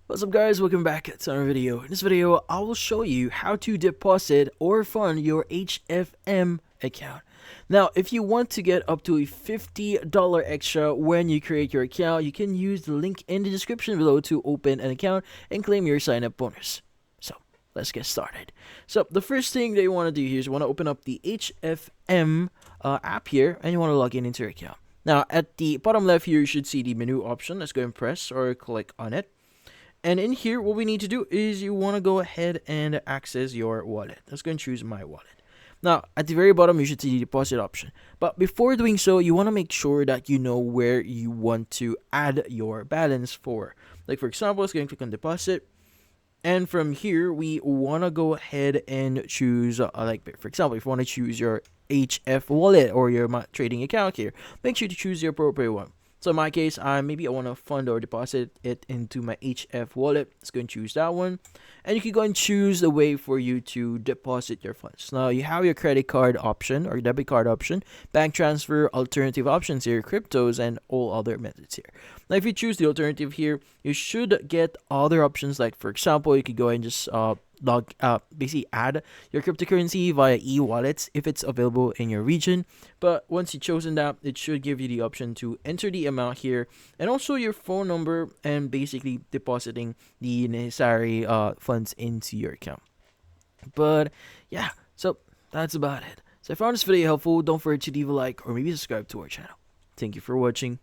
What's up guys, welcome back to another video. In this video, I will show you how to deposit or fund your HFM account. Now, if you want to get up to a $50 extra when you create your account, you can use the link in the description below to open an account and claim your sign-up bonus. So, let's get started. So, the first thing that you want to do here is you want to open up the HFM app here and you want to log in into your account. Now, at the bottom left here, you should see the menu option. Let's go and press or click on it. And in here, what we need to do is you want to go ahead and access your wallet. Let's go and choose my wallet. Now, at the very bottom, you should see the deposit option. But before doing so, you want to make sure that you know where you want to add your balance for. Like, for example, let's go and click on deposit. And from here, we want to go ahead and choose, for example, if you want to choose your HF wallet or your trading account here, make sure to choose the appropriate one. So in my case, maybe I want to fund or deposit it into my HF wallet. Let's go and choose that one. And you can go and choose the way for you to deposit your funds. Now, you have your credit card option or debit card option, bank transfer, alternative options here, cryptos, and all other methods here. Now, if you choose the alternative here, you should get other options. Like, for example, you could go and just basically add your cryptocurrency via e-wallets if it's available in your region. But once you've chosen that, it should give you the option to enter the amount here and also your phone number and basically depositing the necessary funds into your account. But yeah, so that's about it. So if you found this video helpful, don't forget to leave a like or maybe subscribe to our channel. Thank you for watching.